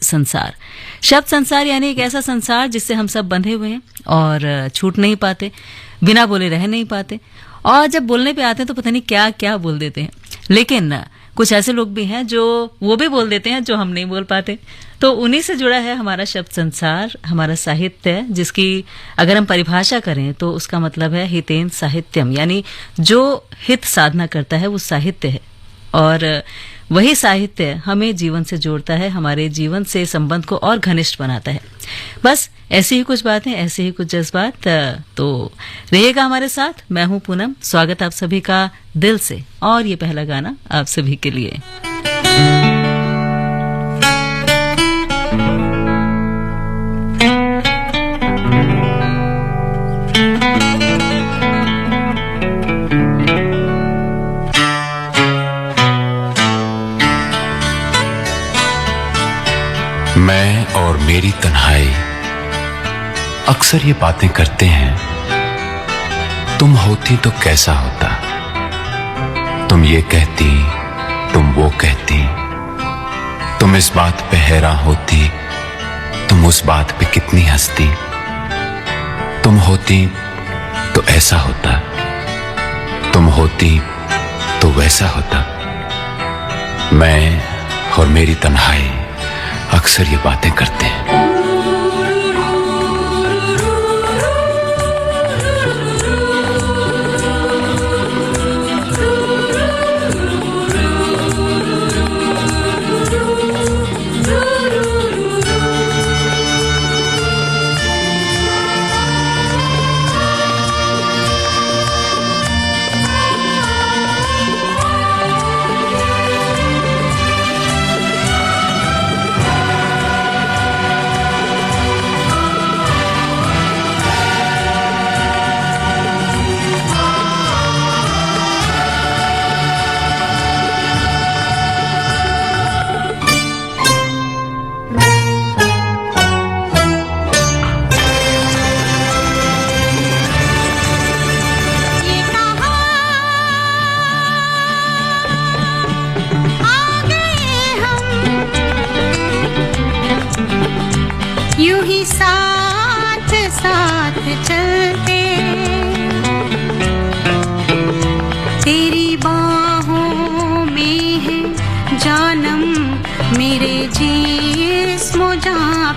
संसार। शब्द संसार यानी एक ऐसा संसार जिससे हम सब बंधे हुए हैं और छूट नहीं पाते, बिना बोले रह नहीं पाते, और जब बोलने पे आते हैं तो पता नहीं क्या क्या बोल देते हैं। लेकिन कुछ ऐसे लोग भी हैं जो वो भी बोल देते हैं जो हम नहीं बोल पाते। तो उन्हीं से जुड़ा है हमारा शब्द संसार, हमारा साहित्य, जिसकी अगर हम परिभाषा करें तो उसका मतलब है हितेन साहित्यम, यानी जो हित साधना करता है वो साहित्य है। और वही साहित्य हमें जीवन से जोड़ता है, हमारे जीवन से संबंध को और घनिष्ठ बनाता है। बस ऐसी ही कुछ बातें, ऐसे ही कुछ जज्बात। तो रहिएगा हमारे साथ। मैं हूं पूनम, स्वागत आप सभी का दिल से। और ये पहला गाना आप सभी के लिए। मैं और मेरी तन्हाई अक्सर ये बातें करते हैं, तुम होती तो कैसा होता, तुम ये कहती, तुम वो कहती, तुम इस बात पे हैरान होती, तुम उस बात पे कितनी हंसती, तुम होती तो ऐसा होता, तुम होती तो वैसा होता। मैं और मेरी तन्हाई अक्सर ये बातें करते हैं।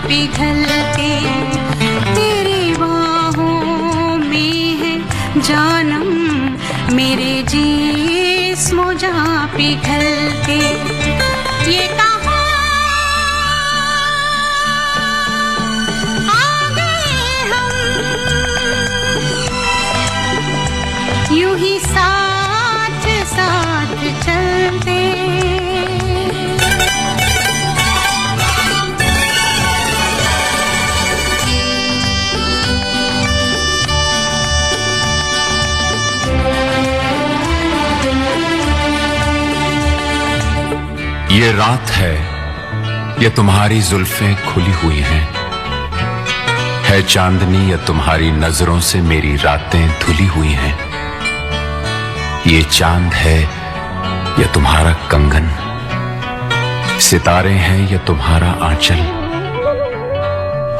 पिघलते तेरी बाहों में है जानम, मेरे जिस्म जहाँ पिघलते। ये कहाँ आ गए हम, यूं ही साथ साथ चलते। ये रात है, ये तुम्हारी जुल्फें खुली हुई हैं, है चांदनी या तुम्हारी नजरों से मेरी रातें धुली हुई हैं। ये चांद है या तुम्हारा कंगन, सितारे हैं या तुम्हारा आंचल,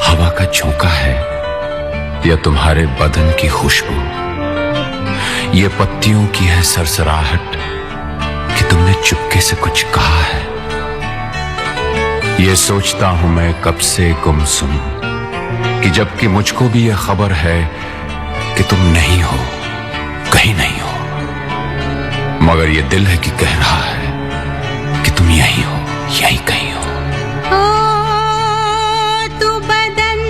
हवा का झोंका है या तुम्हारे बदन की खुशबू, ये पत्तियों की है सरसराहट कि तुमने चुपके से कुछ कहा है। ये सोचता हूं मैं कब से गुमसुम कि जबकि मुझको भी ये खबर है कि तुम नहीं हो, कहीं नहीं हो, मगर ये दिल है कि कह रहा है कि तुम यहीं हो, यहीं कहीं हो। तू बदन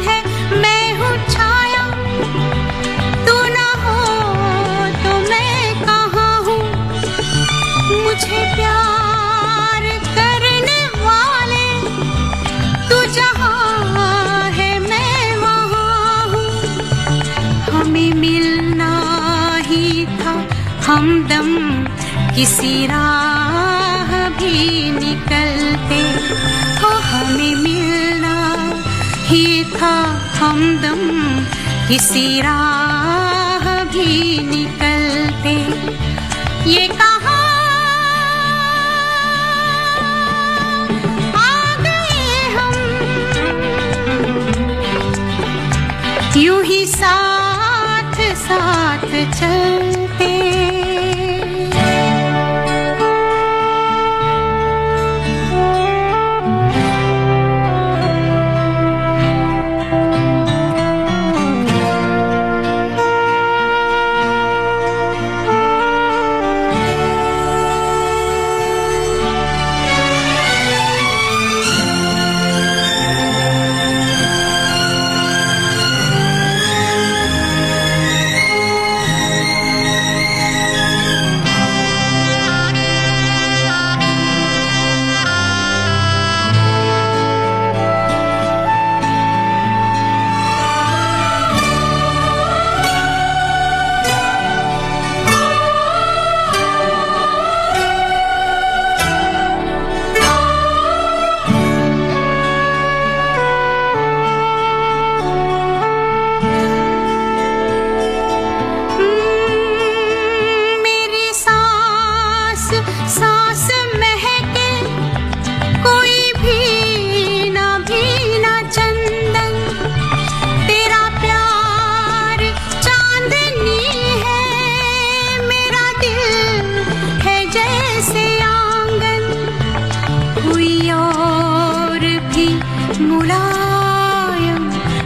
है, मैं हूँ छाया, तू ना हो तो मैं कहाँ हूँ। मुझे प्यार करने वाले तू जहाँ है मैं वहाँ हूँ। हमें मिलना ही था हमदम, किसी राह भी निकलते हो। हमें मिलना ही था हमदम, किसी राह भी निकलते। ये कहाँ आ गए साथ साथ चलते।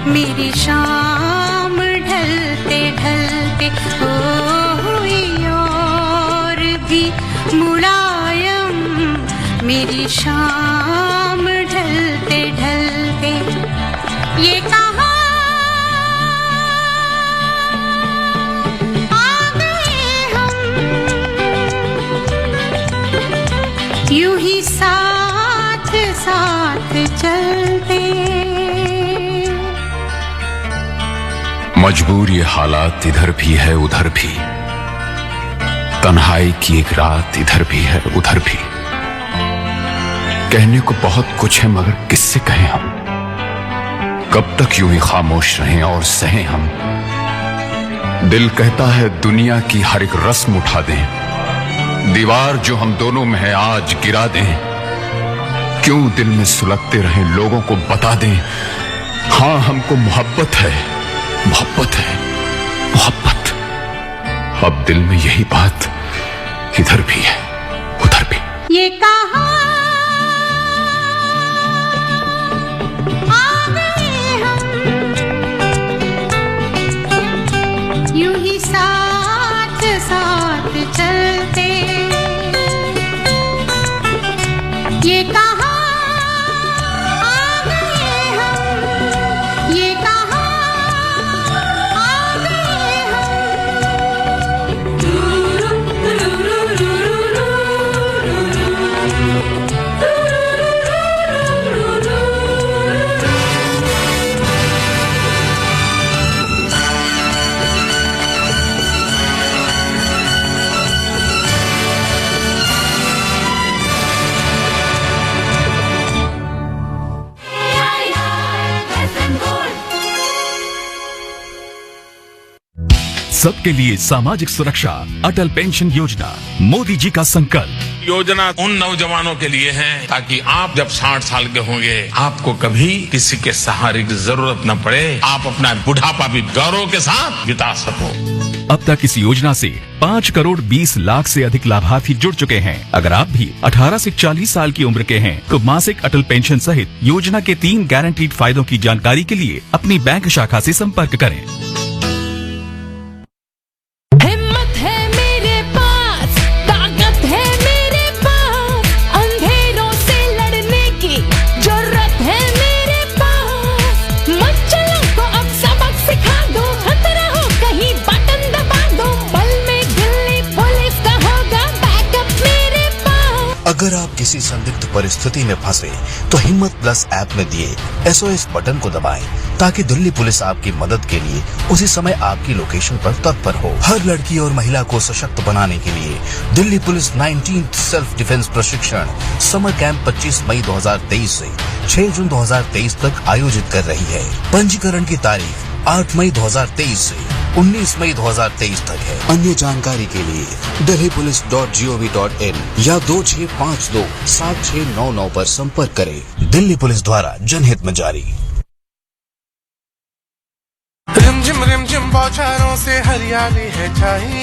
मेरी शाम ढलते ढलते हुई और भी मुलायम, मेरी शाम ढलते ढलते ये कहाँ आ गए हम, यूं ही साथ साथ चलते। मजबूर ये हालात इधर भी है उधर भी, तन्हाई की एक रात इधर भी है उधर भी। कहने को बहुत कुछ है मगर किससे कहें हम, कब तक यूं ही खामोश रहें और सहें हम। दिल कहता है दुनिया की हर एक रस्म उठा दें, दीवार जो हम दोनों में है आज गिरा दें। क्यों दिल में सुलगते रहें, लोगों को बता दें हाँ हमको मोहब्बत है, मोहब्बत है, मोहब्बत। अब दिल में यही बात इधर भी है उधर भी। ये कहाँ आ गए हम, यूं ही साथ साथ चलते। ये कहाँ आ गए हम, ये कहाँ आ गए सबके लिए सामाजिक सुरक्षा, अटल पेंशन योजना, मोदी जी का संकल्प। योजना उन नौजवानों के लिए है ताकि आप जब 60 साल के होंगे आपको कभी किसी के सहारे की जरूरत न पड़े, आप अपना बुढ़ापा भी गौरव के साथ बिता सको। अब तक इस योजना से 5 करोड़ 20 लाख से अधिक लाभार्थी जुड़ चुके हैं। अगर आप भी 18 से 40 साल की उम्र के हैं तो मासिक अटल पेंशन सहित योजना के 3 गारंटीड फायदों की जानकारी के लिए अपनी बैंक शाखा से संपर्क करें। अगर आप किसी संदिग्ध परिस्थिति में फंसे तो हिम्मत प्लस ऐप में दिए SOS बटन को दबाएं ताकि दिल्ली पुलिस आपकी मदद के लिए उसी समय आपकी लोकेशन पर तत्पर हो। हर लड़की और महिला को सशक्त बनाने के लिए Delhi police 19th self defence प्रशिक्षण समर कैंप 25 मई 2023 से 6 जून 2023 तक आयोजित कर रही है। पंजीकरण की तारीख 8 मई 2023 से 19 मई 2023 तक है। अन्य जानकारी के लिए delhipolice.gov.in या 2652 7699 पर संपर्क करें। दिल्ली पुलिस द्वारा जनहित में जारी। रिमझिम बौछारों से हरियाली है छाई,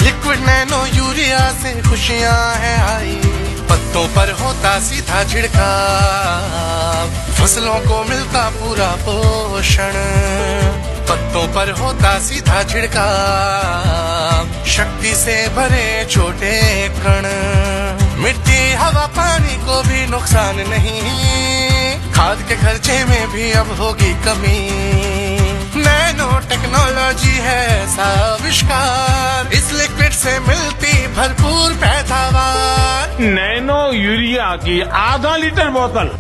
लिक्विड नैनो यूरिया से खुशियां है आई। पत्तों पर होता सीधा छिड़काव, फसलों को मिलता पूरा पोषण। पत्तों पर होता सीधा छिड़काव, शक्ति से भरे छोटे कण। मिट्टी हवा पानी को भी नुकसान नहीं, खाद के खर्चे में भी अब होगी कमी। नैनो टेक्नोलॉजी है ऐसा आविष्कार, इस लिक्विड से मिलती भरपूर पैदावार। नैनो यूरिया की आधा लीटर बोतल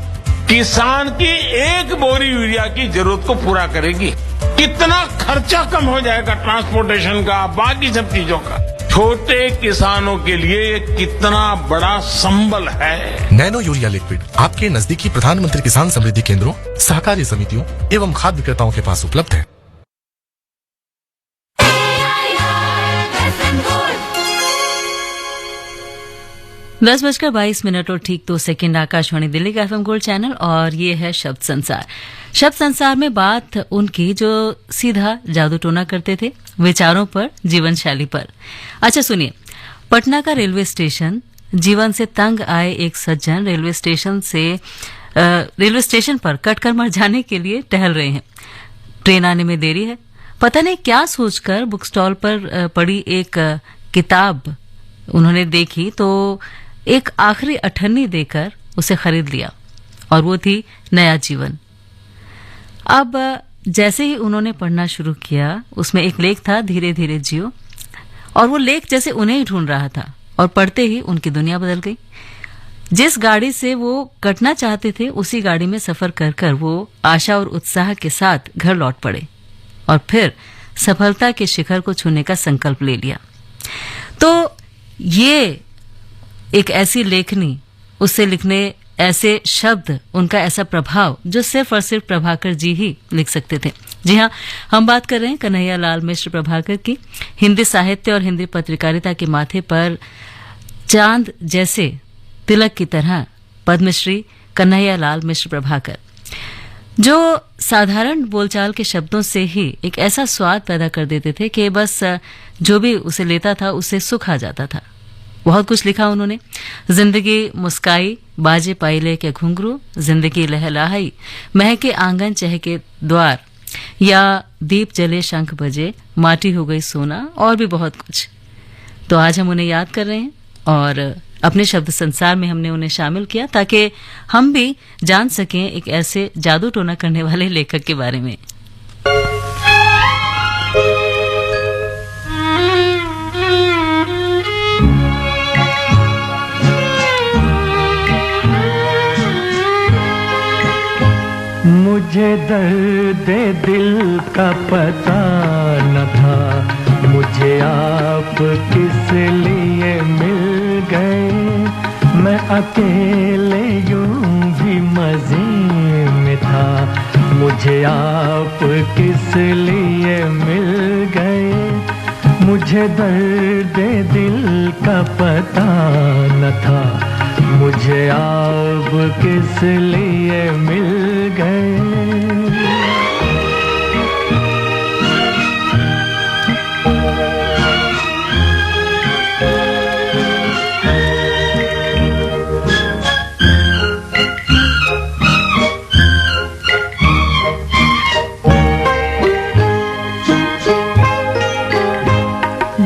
किसान की एक बोरी यूरिया की जरूरत को पूरा करेगी। कितना खर्चा कम हो जाएगा ट्रांसपोर्टेशन का, बाकी सब चीजों का। छोटे किसानों के लिए ये कितना बड़ा संबल है। नैनो यूरिया लिक्विड आपके नजदीकी प्रधानमंत्री किसान समृद्धि केंद्रों, सहकारी समितियों एवं खाद्य विक्रेताओं के पास उपलब्ध है। 10:22 और ठीक 2 सेकंड। आकाशवाणी दिल्ली का FM गोल्ड चैनल और ये है शब्द संसार। शब्द संसार में बात उनकी जो सीधा जादू टोना करते थे, विचारों पर, जीवन शैली पर। अच्छा सुनिए, पटना का रेलवे स्टेशन, जीवन से तंग आए एक सज्जन रेलवे स्टेशन पर कटकर मर जाने के लिए टहल रहे हैं। ट्रेन आने में देरी है, पता नहीं क्या सोचकर बुक स्टॉल पर पड़ी एक किताब उन्होंने देखी तो एक आखिरी अठन्नी देकर उसे खरीद लिया, और वो थी नया जीवन। अब जैसे ही उन्होंने पढ़ना शुरू किया, उसमें एक लेख था, धीरे धीरे जियो, और वो लेख जैसे उन्हें ही ढूंढ रहा था, और पढ़ते ही उनकी दुनिया बदल गई। जिस गाड़ी से वो कटना चाहते थे, उसी गाड़ी में सफर कर कर वो आशा और उत्साह के साथ घर लौट पड़े, और फिर सफलता के शिखर को छूने का संकल्प ले लिया। तो ये एक ऐसी लेखनी, उससे लिखने ऐसे शब्द, उनका ऐसा प्रभाव जो सिर्फ और सिर्फ प्रभाकर जी ही लिख सकते थे। जी हाँ, हम बात कर रहे हैं कन्हैया लाल मिश्र प्रभाकर की। हिंदी साहित्य और हिंदी पत्रकारिता के माथे पर चांद जैसे तिलक की तरह पद्मश्री कन्हैया लाल मिश्र प्रभाकर, जो साधारण बोलचाल के शब्दों से ही एक ऐसा स्वाद पैदा कर देते थे कि बस जो भी उसे लेता था उससे सुख आ जाता था। बहुत कुछ लिखा उन्होंने। जिंदगी मुस्काई, बाजे पाइले के घुंघरू, जिंदगी लहलहाई, महके आंगन चहके द्वार, या दीप जले शंख बजे, माटी हो गई सोना, और भी बहुत कुछ। तो आज हम उन्हें याद कर रहे हैं और अपने शब्द संसार में हमने उन्हें शामिल किया ताकि हम भी जान सकें एक ऐसे जादू टोना करने वाले लेखक के बारे में। मुझे दर्द दिल का पता न था, मुझे आप किस लिए मिल गए। मैं अकेले यूं भी मजे में था, मुझे आप किस लिए मिल गए। मुझे दर्द दिल का पता न था, मुझे आप किस लिए मिल गए।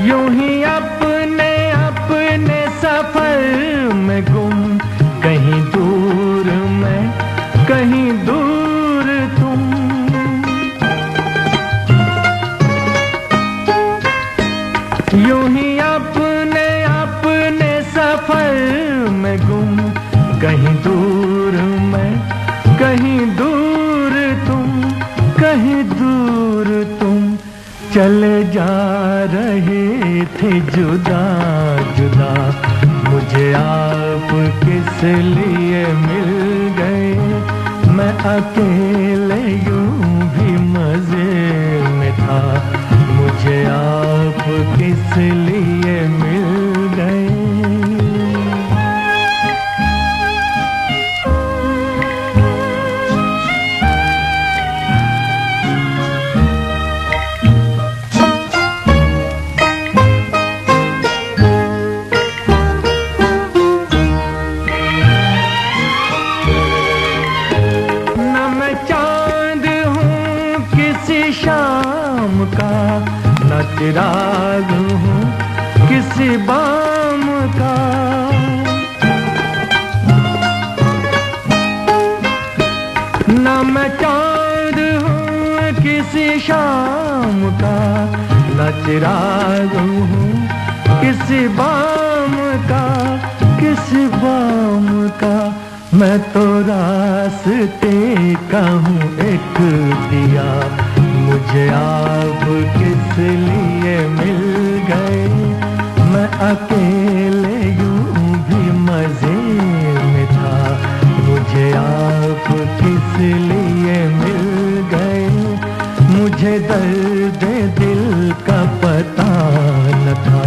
यूं ही अपने अपने सफर में गुम, कहीं दूर मैं, कहीं दूर तुम। यूं ही अपने अपने सफर में गुम, कहीं दूर मैं, कहीं दूर तुम, कहीं दूर तुम। चले जा रहे थे जुदा जुदा, मुझे आप किस लिए मिल गए। मैं अकेले यूं भी मजे में था, मुझे आप किस लिए मिल गए। चिराग हूँ किसी बाम का। न मैं चांद हूँ किसी शाम का, न चिराग हूँ किसी बाम का, किसी बाम का। मैं तो रास्ते का हूँ एक दिया, मुझे आप किस लिए मिल गए। मैं अकेले यूं भी मजे में था, मुझे आप किस लिए मिल गए। मुझे दर्द दिल का पता न था,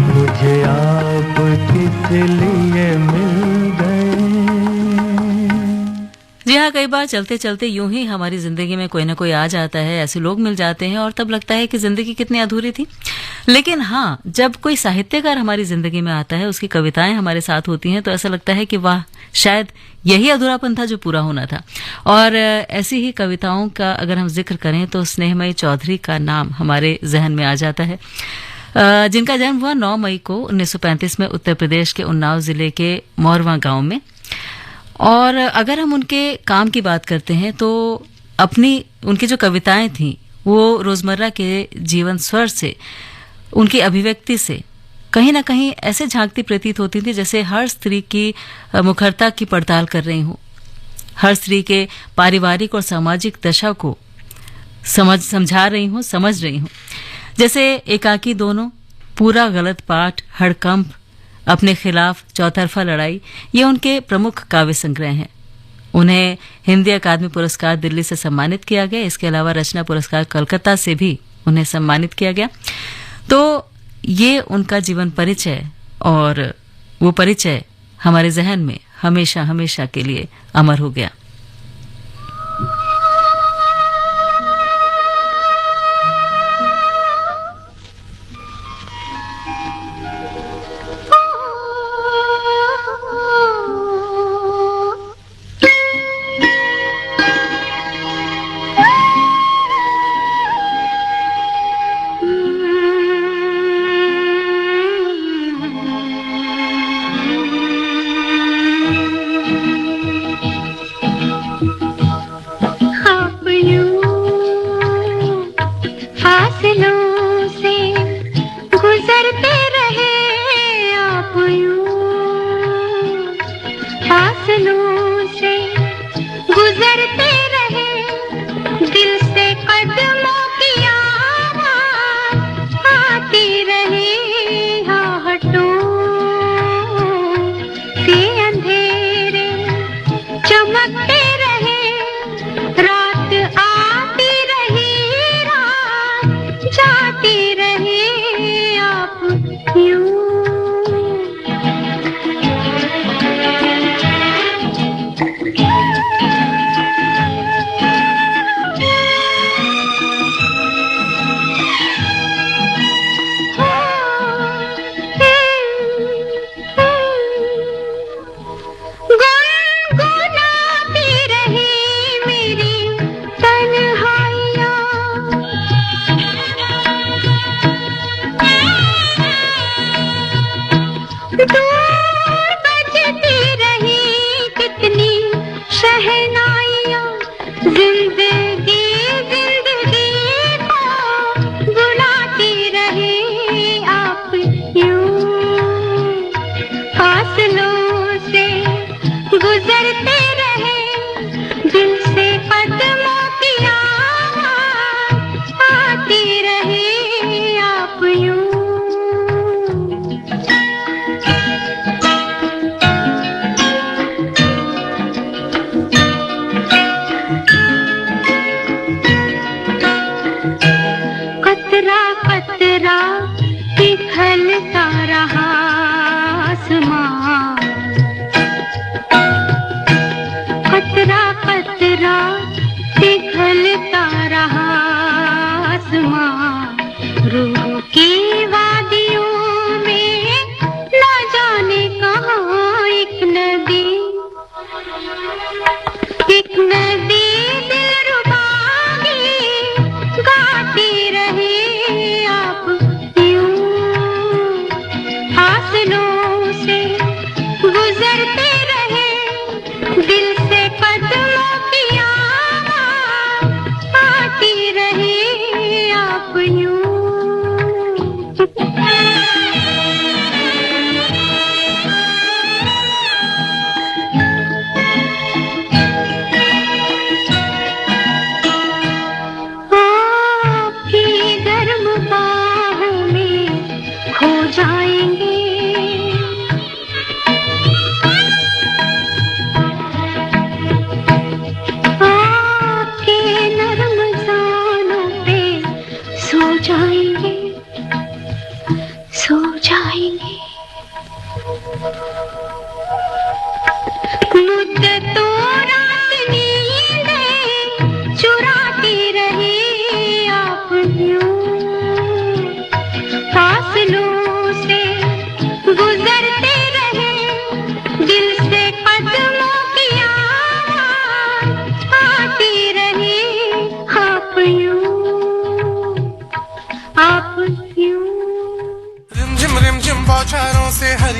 मुझे आप किस लिए मिल गए। जी हाँ, कई बार चलते चलते यूं ही हमारी जिंदगी में कोई ना कोई आ जाता है, ऐसे लोग मिल जाते हैं और तब लगता है कि जिंदगी कितनी अधूरी थी। लेकिन हाँ, जब कोई साहित्यकार हमारी जिंदगी में आता है, उसकी कविताएं हमारे साथ होती हैं, तो ऐसा लगता है कि वाह, शायद यही अधूरापन था जो पूरा होना था। और ऐसी ही कविताओं का अगर हम जिक्र करें तो स्नेहमयी चौधरी का नाम हमारे जहन में आ जाता है, जिनका जन्म हुआ 9 मई को 1935 में उत्तर प्रदेश के उन्नाव जिले के मोरवा गांव में। और अगर हम उनके काम की बात करते हैं तो उनकी जो कविताएं थी वो रोजमर्रा के जीवन स्वर से, उनकी अभिव्यक्ति से कहीं ना कहीं ऐसे झांकती प्रतीत होती थी जैसे हर स्त्री की मुखरता की पड़ताल कर रही हूं, हर स्त्री के पारिवारिक और सामाजिक दशा को समझा रही हूं, समझ रही हूं। जैसे एकाकी दोनों, पूरा गलत पाठ, हड़कंप, अपने खिलाफ चौतरफा लड़ाई, ये उनके प्रमुख काव्य संग्रह हैं। उन्हें हिंदी अकादमी पुरस्कार दिल्ली से सम्मानित किया गया। इसके अलावा रचना पुरस्कार कलकत्ता से भी उन्हें सम्मानित किया गया। तो ये उनका जीवन परिचय, और वो परिचय हमारे जहन में हमेशा हमेशा के लिए अमर हो गया। दिलरुबा गाती रहे आप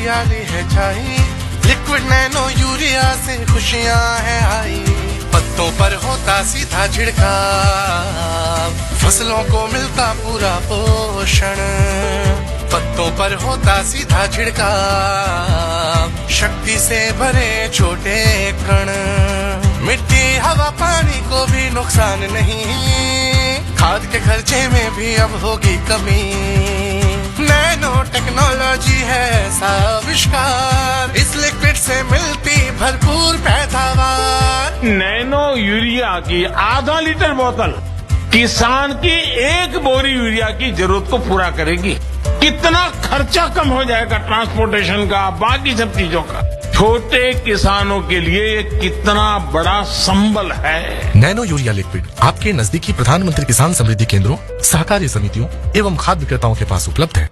हरियाली है छाई, लिक्विड नैनो यूरिया से खुशियां हैं आई। पत्तों पर होता सीधा छिड़काव, फसलों को मिलता पूरा पोषण। पत्तों पर होता सीधा छिड़काव, शक्ति से भरे छोटे कण। मिट्टी हवा पानी को भी नुकसान नहीं, खाद के खर्चे में भी अब होगी कमी। नैनो टेक्नोलॉजी है ऐसा आविष्कार, इस लिक्विड से मिलती भरपूर पैदावार। नैनो यूरिया की आधा लीटर बोतल किसान की एक बोरी यूरिया की जरूरत को पूरा करेगी। कितना खर्चा कम हो जाएगा ट्रांसपोर्टेशन का, बाकी सब चीजों का। छोटे किसानों के लिए ये कितना बड़ा संबल है। नैनो यूरिया लिक्विड आपके नजदीकी प्रधानमंत्री किसान समृद्धि केंद्रों, सहकारी समितियों एवं खाद्य विक्रेताओं के पास उपलब्ध है।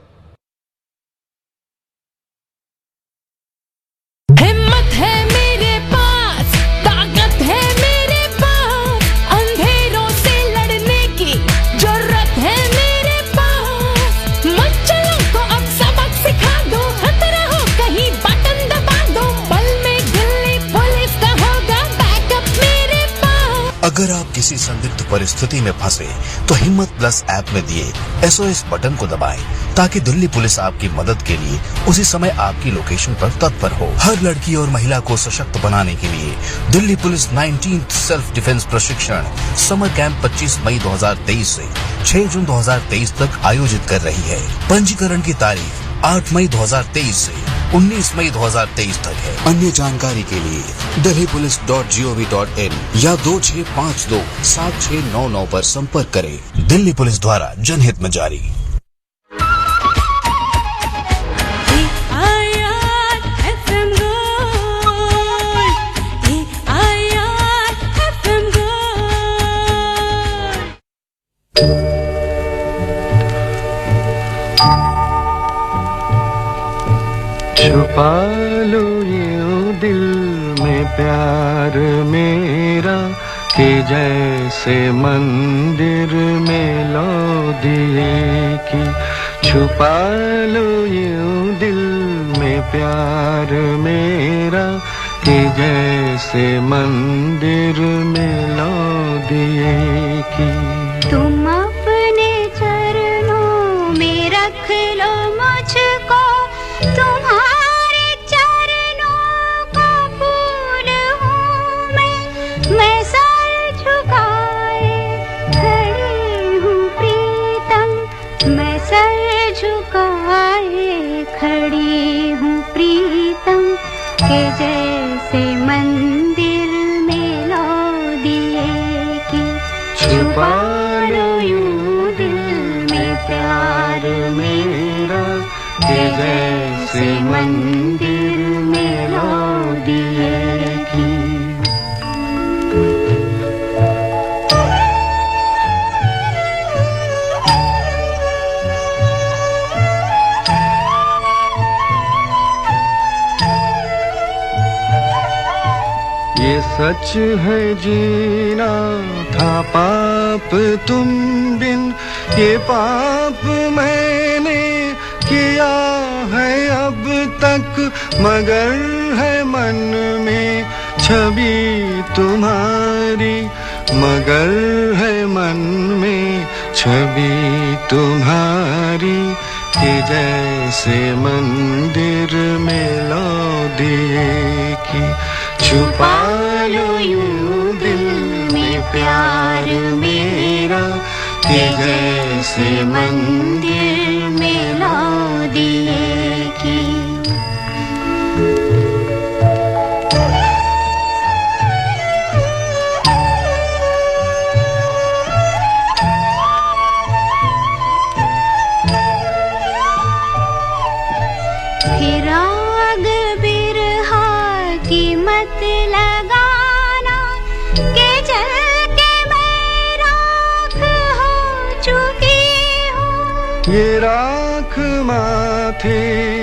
हिम्मत है मेरे पास, ताकत है मेरे पास, अंधेरों से लड़ने की जरूरत है मेरे पास। मच्छरों को अब सबक सिखा दो, खतरा हो कहीं बटन दबा दो, पल में दिल्ली पुलिस का होगा बैकअप मेरे पास। अगर आप किसी संदिग्ध परिस्थिति में फंसे तो हिम्मत प्लस ऐप में दिए SOS बटन को दबाएं ताकि दिल्ली पुलिस आपकी मदद के लिए उसी समय आपकी लोकेशन पर तत्पर हो। हर लड़की और महिला को सशक्त बनाने के लिए Delhi police 19th self defence प्रशिक्षण समर कैंप 25 मई 2023 से 6 जून 2023 तक आयोजित कर रही है। पंजीकरण की तारीख 8 मई 2023 से 19 मई 2023 तक है। अन्य जानकारी के लिए delhipolice.gov.in या 2652 7699 पर संपर्क करें। दिल्ली पुलिस द्वारा जनहित में जारी। छुपा लो यूं दिल में प्यार मेरा, कि जैसे मंदिर में लो दिए की। छुपा लो यूं दिल में प्यार मेरा, कि जैसे मंदिर में लो दिए की। तुम अपने चरणों में रख लो मुझको, तुम्हारे चरणों का फूल हूँ मैं सर झुकाए खड़ी हूँ प्रीतम, मैं सर झुकाए खड़ी हूँ प्रीतम, के जैसे मंदिर में लो दिए की। छुपा लो यूं दिल में प्यार मेरा, के जैसे मंदिर में लो दिए की। ये सच है जीना था पाप तुम बिन, ये पाप मैंने किया है अब तक, मगर है मन में छवि तुम्हारी, मगर है मन में छवि तुम्हारी, कि जैसे मंदिर में लो दिए की। छुपा लो यूं दिल में प्यार मेरा, कि जैसे मंदिर में लो दिए की। फिर आग बिरहा की मत लगाना, के जल के मैं राख हो चुकी हूँ। ये राख माथे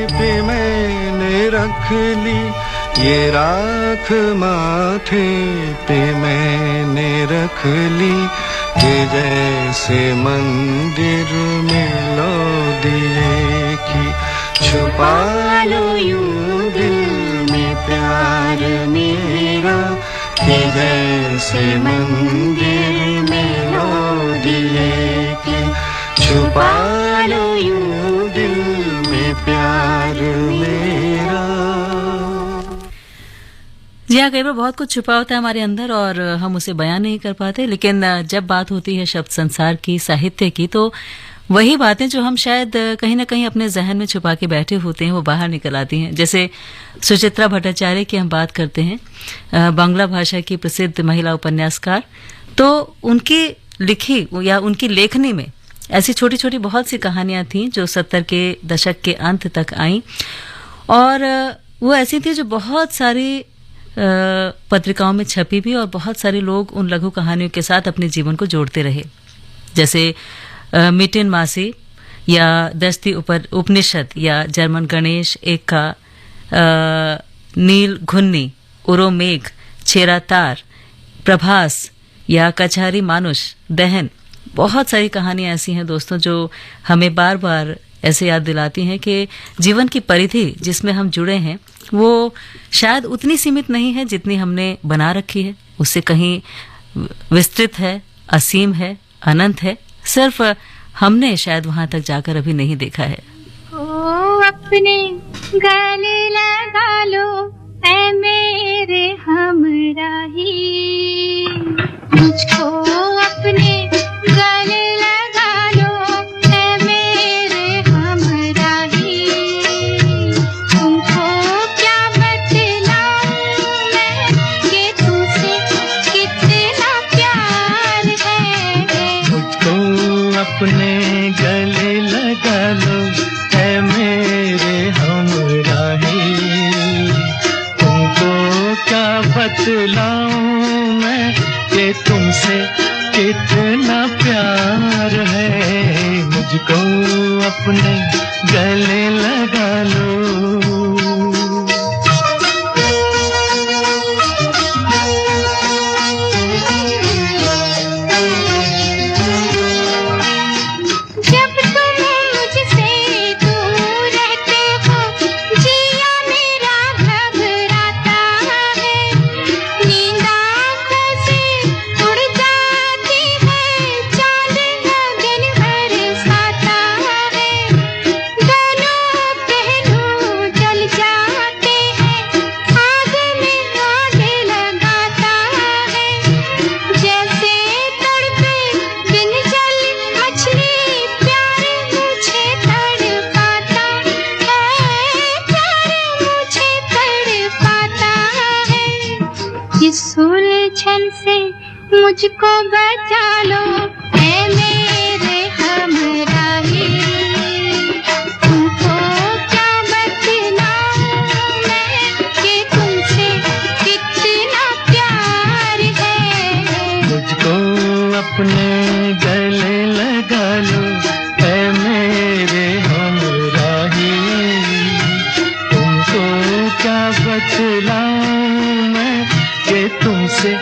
पे मैंने रख ली, ये राख माथे पे मैंने रख रख ली कि जैसे मंदिर में लो दिए की छुपा लो यूं दिल में प्यार मेरा कि जैसे मंदिर में लो दिए की छुपा लो यूं दिल में प्यार मेरा। जी हाँ, कई बार बहुत कुछ छुपा होता है हमारे अंदर और हम उसे बयान नहीं कर पाते, लेकिन जब बात होती है शब्द संसार की, साहित्य की, तो वही बातें जो हम शायद कहीं ना कहीं अपने जहन में छुपा के बैठे होते हैं वो बाहर निकल आती हैं। जैसे सुचित्रा भट्टाचार्य की हम बात करते हैं, बांग्ला भाषा की प्रसिद्ध महिला उपन्यासकार, तो उनकी लिखी या उनकी लेखनी में ऐसी छोटी छोटी बहुत सी कहानियां थीं जो 70 के दशक के अंत तक आईं और वो ऐसी थी जो बहुत सारी पत्रिकाओं में छपी भी और बहुत सारे लोग उन लघु कहानियों के साथ अपने जीवन को जोड़ते रहे। जैसे मिटिन मासी या दस्ती उपनिषद या जर्मन गणेश एक का नील घुन्नी, उरो मेघ, छेरा तार, प्रभास या कचहरी मानुष, दहन, बहुत सारी कहानियां ऐसी हैं दोस्तों जो हमें बार बार ऐसे याद दिलाती हैं कि जीवन की परिधि जिसमें हम जुड़े हैं वो शायद उतनी सीमित नहीं है जितनी हमने बना रखी है, उससे कहीं विस्तृत है, असीम है, अनंत है, सिर्फ हमने शायद वहां तक जाकर अभी नहीं देखा है। ओ अपने गले लगा लो ऐ मेरे हमराही, मुझको अपने गले लगा लो ऐ मेरे हमराही, तुमको क्या बतलाऊं मैं कि तुमसे कितना प्यार है, मुझको अपने गले लगा लो ऐ मेरे हमराही, तुमको क्या बतलाऊं मैं कि तुमसे कितना प्यार है, मुझको अपने गले लगा लो। जब तुम मुझसे दूर रहते हो जिया मेरा घबराता है, नींद आँखों से उड़ जाती है, चांद लगन बरसाता है, दोनों पहलू जल जाते हैं, आग में आग लगाता है, जैसे तड़पे बिन जल मछली प्यार मुझे तड़पाता है, प्यार मुझे तड़पाता है, इस उलझन से मुझको बचा लो ऐ मेरे हमराही, तुमको क्या बतलाऊं मैं कि तुमसे कितना प्यार है, मुझको अपने गले लगा लो ऐ मेरे हमराही, तुमको क्या बतलाऊं मैं कि तुमसे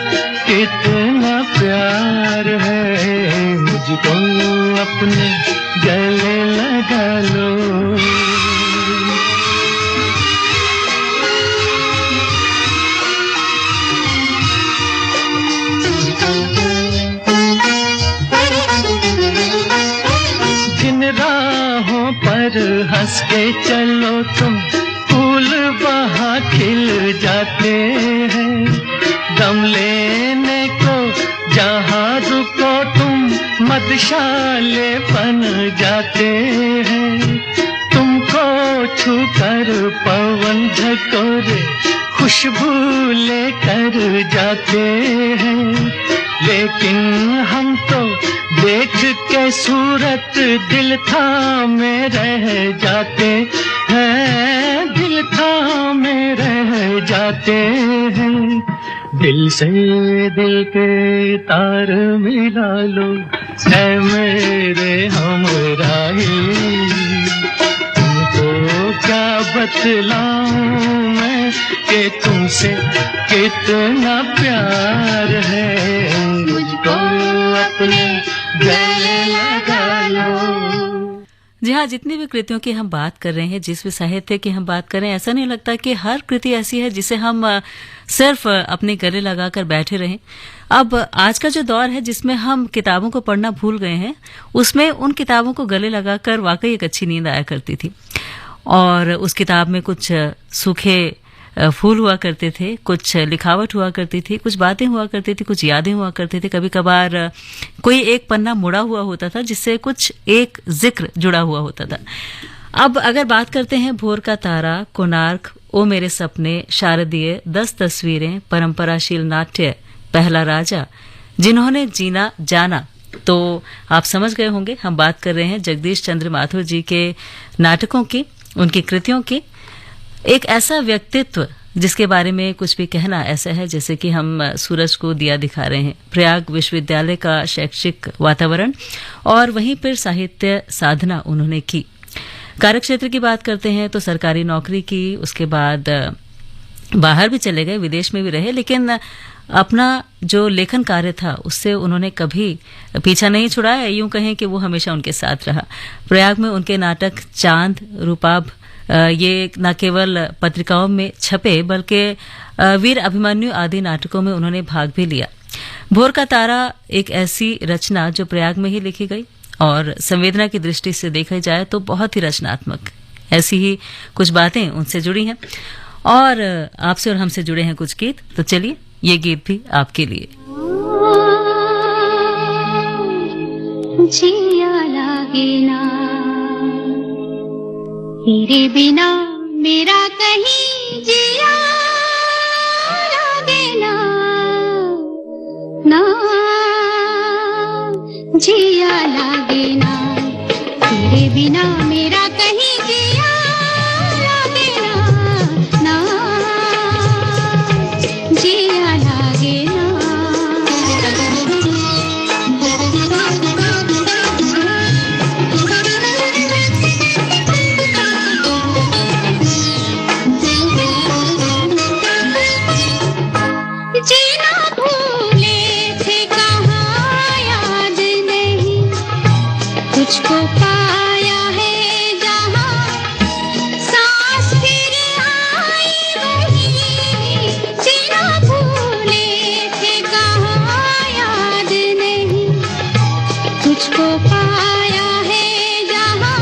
कितना प्यार है, मुझको अपने गले लगा लो। जिन राहों पर हंस के चलो तुम फूल वहाँ खिल जाते हैं, दम लेने को जहाँ रुको तुम मधुशाले बन जाते हैं, तुमको छूकर पवन झकोरे खुशबू लेकर जाते हैं, लेकिन हम तो देख के सूरत दिल थामे रह जाते हैं, दिल थामे रह जाते हैं, दिल से दिल के तार मिला लो ऐ मेरे हमराही, तुमको क्या बतलाऊं मैं कि तुमसे कितना प्यार है, मुझको जी हाँ, जितनी भी कृतियों की हम बात कर रहे हैं, जिस भी साहित्य की हम बात कर रहे हैं, ऐसा नहीं लगता कि हर कृति ऐसी है जिसे हम सिर्फ अपने गले लगाकर बैठे रहें। अब आज का जो दौर है जिसमें हम किताबों को पढ़ना भूल गए हैं, उसमें उन किताबों को गले लगाकर वाकई एक अच्छी नींद आया करती थी। और उस किताब में कुछ सूखे फूल हुआ करते थे, कुछ लिखावट हुआ करती थी, कुछ बातें हुआ करती थी, कुछ यादें हुआ करती थी। कभी कभार कोई एक पन्ना मुड़ा हुआ होता था जिससे कुछ एक जिक्र जुड़ा हुआ होता था। अब अगर बात करते हैं भोर का तारा, कोणार्क, ओ मेरे सपने, शारदीय, 10 तस्वीरें, परंपराशील नाट्य, पहला राजा, जिन्होंने जीना जाना, तो आप समझ गए होंगे हम बात कर रहे हैं जगदीश चंद्र माथुर जी के नाटकों की, उनकी कृतियों की। एक ऐसा व्यक्तित्व जिसके बारे में कुछ भी कहना ऐसा है जैसे कि हम सूरज को दिया दिखा रहे हैं। प्रयाग विश्वविद्यालय का शैक्षिक वातावरण और वहीं पर साहित्य साधना उन्होंने की। कार्यक्षेत्र की बात करते हैं तो सरकारी नौकरी की, उसके बाद बाहर भी चले गए, विदेश में भी रहे, लेकिन अपना जो लेखन कार्य था उससे उन्होंने कभी पीछा नहीं छुड़ाया। यूं कहें कि वो हमेशा उनके साथ रहा। प्रयाग में उनके नाटक चांद, रूपाब, ये न केवल पत्रिकाओं में छपे बल्कि वीर अभिमन्यु आदि नाटकों में उन्होंने भाग भी लिया। भोर का तारा एक ऐसी रचना जो प्रयाग में ही लिखी गई और संवेदना की दृष्टि से देखा जाए तो बहुत ही रचनात्मक, ऐसी ही कुछ बातें उनसे जुड़ी हैं। और आपसे और हमसे जुड़े हैं कुछ गीत, तो चलिए ये गीत भी आपके लिए। जिया लागे ना तेरे बिना, मेरा कहीं जिया लागे ना, ना जिया लागे ना तेरे बिना, मेरा कहीं जिया लागे ना, ना जिया लागे ना। जीना भूले थे कहाँ याद नहीं, तुझको पाया है जहाँ, सांस फिर आई वही। जीना भूले थे कहाँ याद नहीं, तुझको पाया है जहाँ,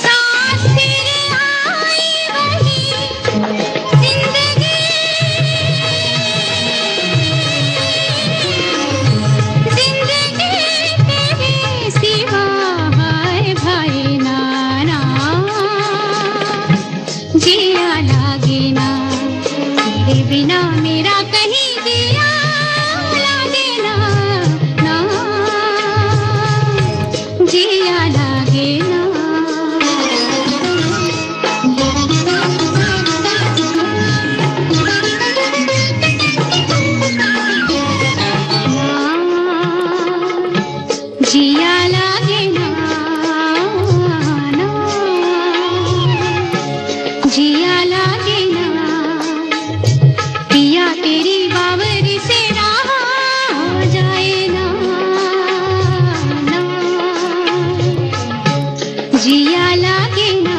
सांस फिर आई वही। जिंदगी तेरे सिवा हाय भाई नाना, जिया लागे ना तेरे बिना, मेरा कहीं जिया लागे ना, ना जिया लागे ना। जिया लागे ना, ना जिया लागे ना, पिया तेरी बावरी से रहा जाए ना, ना जिया लागे ना,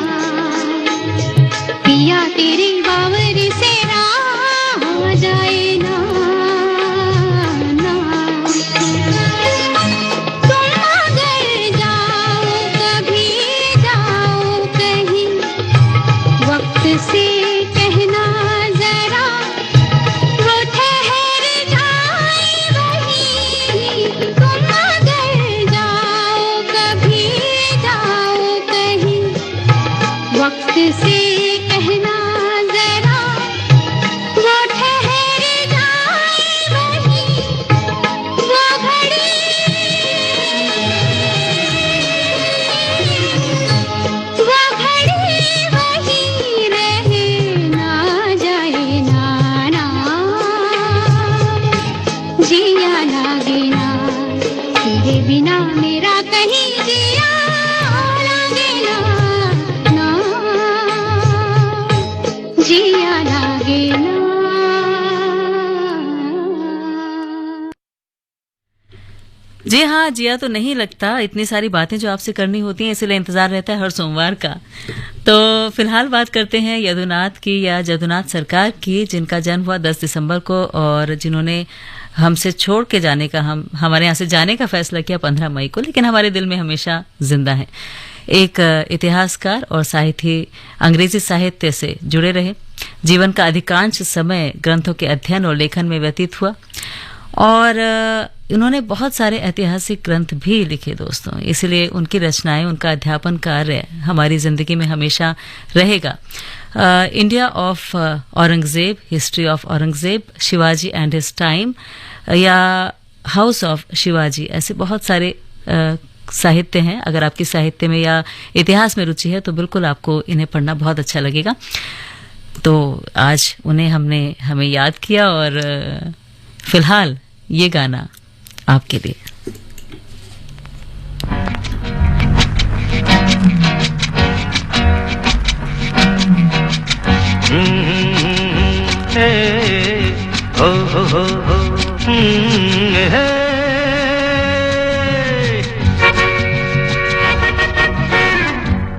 पिया तेरी बावरी से रहा जाए ना, ना तुम अगर जाओ कभी, जाओ कहीं, वक्त से कहना जरा, वो ठहर जाए वहीं। तुम अगर जाओ कभी, जाओ कहीं, वक्त से कहना जरा, वो ठहर जाए वहीं। वो घड़ी, वो घड़ी वही रहे ना जाए ना, ना जिया लागे ना तेरे बिना, मेरा कहीं जिया लागे ना, ना जिया लागे ना। जी हाँ, जिया तो नहीं लगता, इतनी सारी बातें जो आपसे करनी होती हैं, इसलिए इंतजार रहता है हर सोमवार का। तो फिलहाल बात करते हैं यदुनाथ की या जदुनाथ सरकार की, जिनका जन्म हुआ 10 दिसंबर को और जिन्होंने हमसे छोड़ के जाने का, हमारे यहाँ से जाने का फैसला किया 15 मई को, लेकिन हमारे दिल में हमेशा जिंदा है। एक इतिहासकार और साहिती, अंग्रेजी साहित्य से जुड़े रहे। जीवन का अधिकांश समय ग्रंथों के अध्ययन और लेखन में व्यतीत हुआ और उन्होंने बहुत सारे ऐतिहासिक ग्रंथ भी लिखे दोस्तों, इसलिए उनकी रचनाएं, उनका अध्यापन कार्य हमारी जिंदगी में हमेशा रहेगा। India of Aurangzeb, history of Aurangzeb, Shivaji and his time या हाउस ऑफ शिवाजी, ऐसे बहुत सारे साहित्य हैं। अगर आपकी साहित्य में या इतिहास में रुचि है तो बिल्कुल आपको इन्हें पढ़ना बहुत अच्छा लगेगा। तो आज उन्हें हमें याद किया और फिलहाल ये गाना आपके लिए।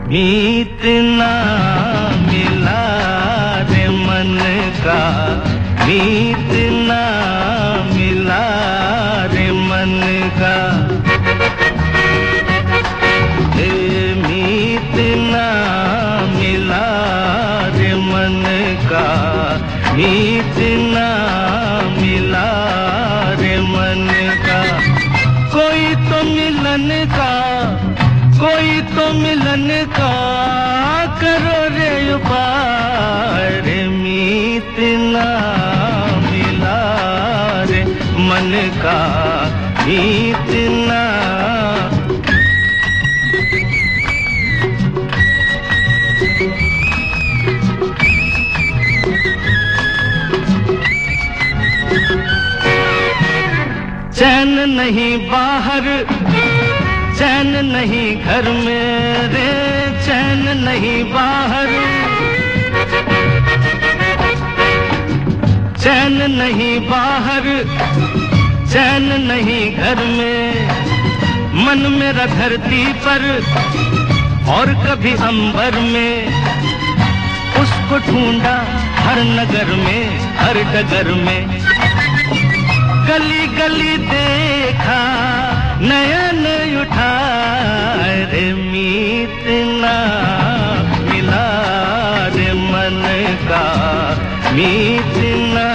मीत ना मिला रे मन का, मीत ना मिला रे मन का, मीत ना मिला रे मन का, मीत ना मिला रे मन का। कोई तो मिलन का, कोई तो मिलन का करो रे उपाय रे, मीत ना मिला रे मन का, मीत ना। चैन नहीं बाहर, चैन नहीं घर में रे, चैन नहीं बाहर, चैन नहीं बाहर, चैन नहीं घर में। मन मेरा धरती पर और कभी अंबर में, उसको ढूंढा हर नगर में, हर डगर में। गली गली देखा, नयन उठा रे, मीत ना मिला रे मन का, मीत ना।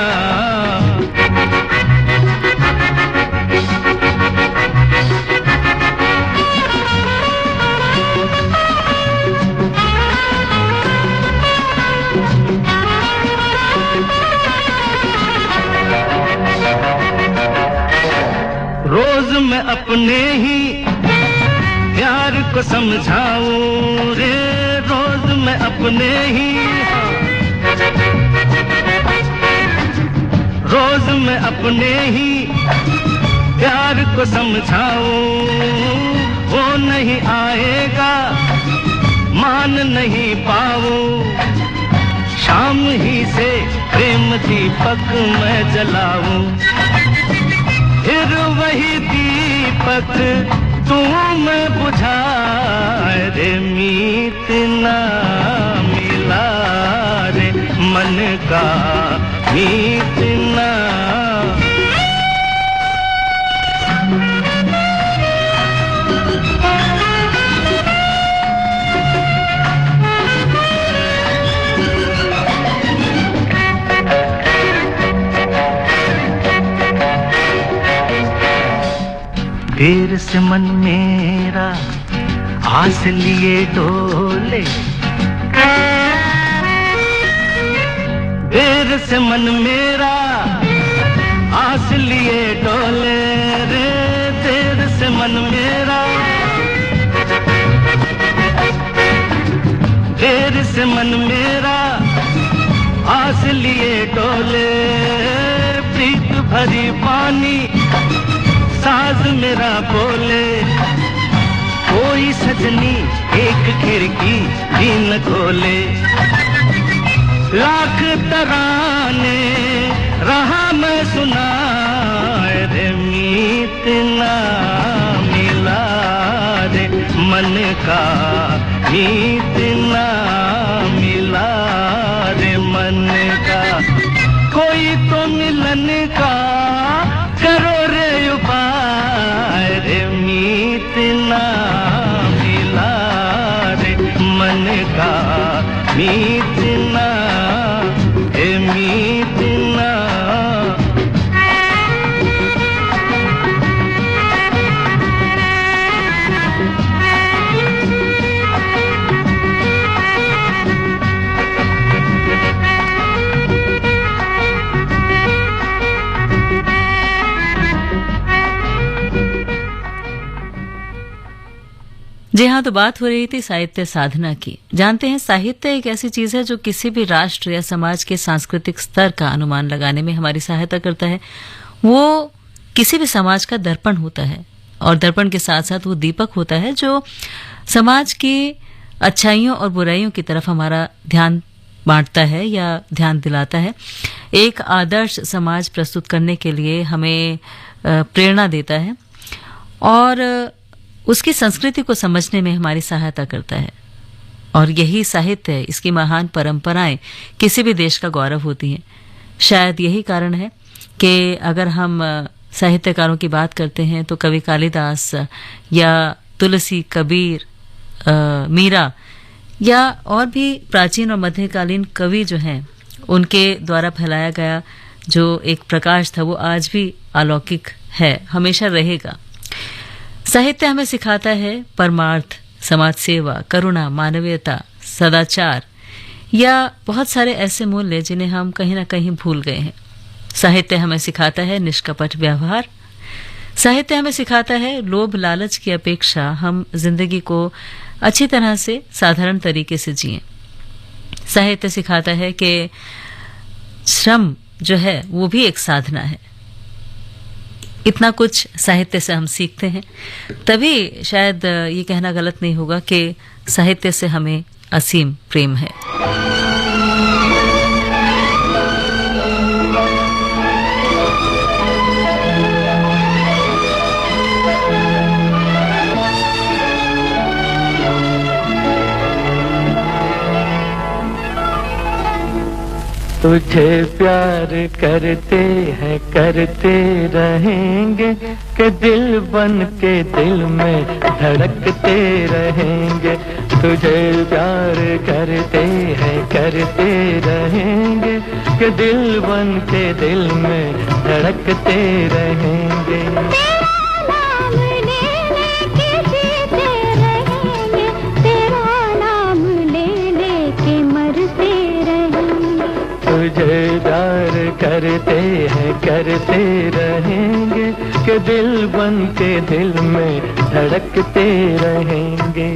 रोज मैं अपने ही प्यार को समझाऊं रे, रोज मैं अपने ही, रोज मैं अपने ही प्यार को समझाऊं। वो नहीं आएगा, मान नहीं पाऊं, शाम ही से प्रेम दीपक मैं जलाऊं। फिर वही दीपक तू मैं बुझा रे, मीत ना मिला रे मन का, मीत ना। देर से मन मेरा आस लिए डोले, देर से मन मेरा आस लिए डोले रे, देर से मन मेरा, देर से मन मेरा आस लिए डोले। प्रीत भरी पानी साज मेरा बोले, कोई सजनी एक खिड़की भी न खोले। लाख तराने रहा मैं सुना रे, मीत ना मन का मीत ना मिला रे मन का। कोई तो मिलन का करो रे उपाय रे मीत ना मिला रे मन का मीत ना मीत ना। जी हाँ, तो बात हो रही थी साहित्य साधना की। जानते हैं, साहित्य एक ऐसी चीज है जो किसी भी राष्ट्र या समाज के सांस्कृतिक स्तर का अनुमान लगाने में हमारी सहायता करता है। वो किसी भी समाज का दर्पण होता है और दर्पण के साथ साथ वो दीपक होता है जो समाज की अच्छाइयों और बुराइयों की तरफ हमारा ध्यान बांटता है या ध्यान दिलाता है। एक आदर्श समाज प्रस्तुत करने के लिए हमें प्रेरणा देता है और उसकी संस्कृति को समझने में हमारी सहायता करता है। और यही साहित्य है, इसकी महान परंपराएं किसी भी देश का गौरव होती हैं। शायद यही कारण है कि अगर हम साहित्यकारों की बात करते हैं तो कवि कालिदास या तुलसी, कबीर, मीरा या और भी प्राचीन और मध्यकालीन कवि जो हैं, उनके द्वारा फैलाया गया जो एक प्रकाश था वो आज भी अलौकिक है, हमेशा रहेगा। साहित्य हमें सिखाता है परमार्थ, समाज सेवा, करुणा, मानवीयता, सदाचार या बहुत सारे ऐसे मूल्य जिन्हें हम कहीं ना कहीं भूल गए हैं। साहित्य हमें सिखाता है निष्कपट व्यवहार। साहित्य हमें सिखाता है लोभ लालच की अपेक्षा हम जिंदगी को अच्छी तरह से साधारण तरीके से जिएं। साहित्य सिखाता है कि श्रम जो है वो भी एक साधना है। इतना कुछ साहित्य से हम सीखते हैं, तभी शायद ये कहना गलत नहीं होगा कि साहित्य से हमें असीम प्रेम है। तुझे प्यार करते हैं करते रहेंगे कि दिल बन के दिल में धड़कते रहेंगे। तुझे प्यार करते हैं करते रहेंगे कि दिल बन के दिल में धड़कते रहेंगे। तुझे प्यार करते हैं करते रहेंगे कि दिल बन के दिल में धड़कते रहेंगे।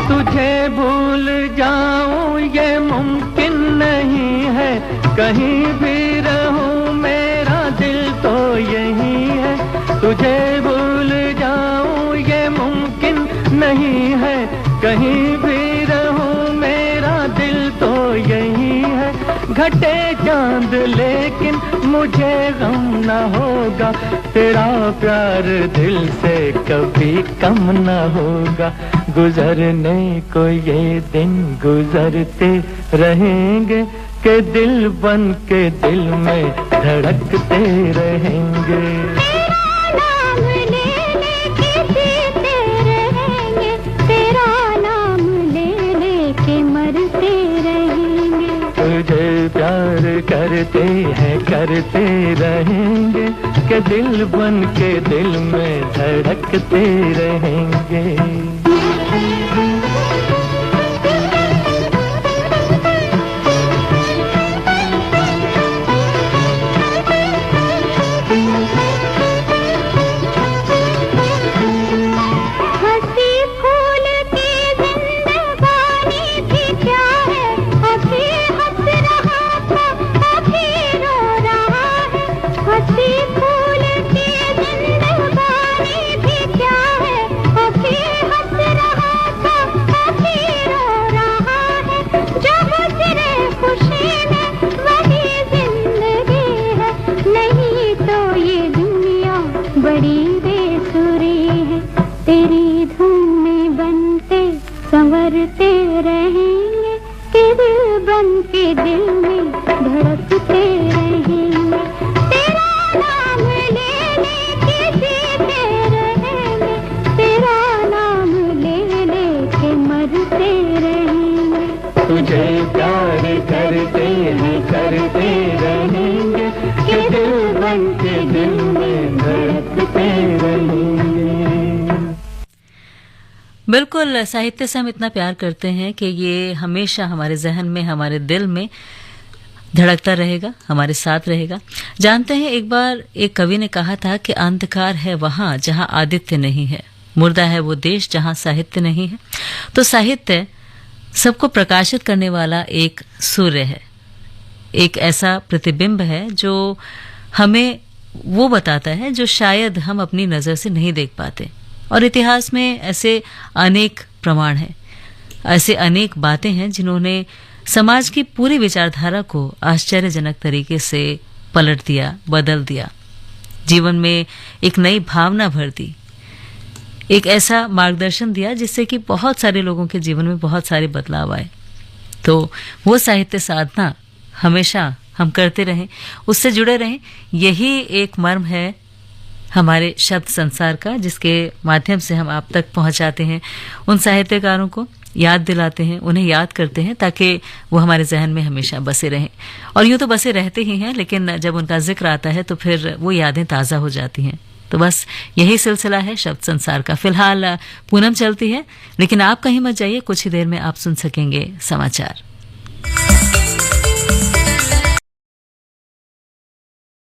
तुझे भूल जाऊं ये मुमकिन नहीं है, कहीं भी रहूं मेरा दिल तो यही है। तुझे भूल जाऊं ये मुमकिन नहीं है, कहीं भी रहूं मेरा दिल तो यही है। घटे चांद लेकिन मुझे गम न होगा, तेरा प्यार दिल से कभी कम न होगा। गुजरने को ये दिन गुजरते रहेंगे कि दिल बन के दिल में धड़कते रहेंगे। तुझे प्यार करते हैं करते रहेंगे कि दिल बन के दिल में धड़कते रहेंगे। हंसी फूल की मन के दिल में धड़कते रहेंगे। बिल्कुल, साहित्य से हम इतना प्यार करते हैं कि ये हमेशा हमारे जहन में, हमारे दिल में धड़कता रहेगा, हमारे साथ रहेगा। जानते हैं, एक बार एक कवि ने कहा था कि अंधकार है वहां जहां आदित्य नहीं है, मुर्दा है वो देश जहां साहित्य नहीं है। तो साहित्य सबको प्रकाशित करने वाला एक सूर्य है, एक ऐसा प्रतिबिंब है जो हमें वो बताता है जो शायद हम अपनी नजर से नहीं देख पाते। और इतिहास में ऐसे अनेक प्रमाण हैं, ऐसे अनेक बातें हैं जिन्होंने समाज की पूरी विचारधारा को आश्चर्यजनक तरीके से पलट दिया, बदल दिया, जीवन में एक नई भावना भर दी, एक ऐसा मार्गदर्शन दिया जिससे कि बहुत सारे लोगों के जीवन में बहुत सारे बदलाव आए। तो वो साहित्य साधना हमेशा हम करते रहें, उससे जुड़े रहें। यही एक मर्म है हमारे शब्द संसार का, जिसके माध्यम से हम आप तक पहुंचाते हैं, उन साहित्यकारों को याद दिलाते हैं, उन्हें याद करते हैं ताकि वो हमारे जहन में हमेशा बसे रहें। और यूं तो बसे रहते ही हैं, लेकिन जब उनका जिक्र आता है तो फिर वो यादें ताज़ा हो जाती हैं। तो बस यही सिलसिला है शब्द संसार का। फिलहाल पूनम चलती है, लेकिन आप कहीं मत जाइए, कुछ ही देर में आप सुन सकेंगे समाचार।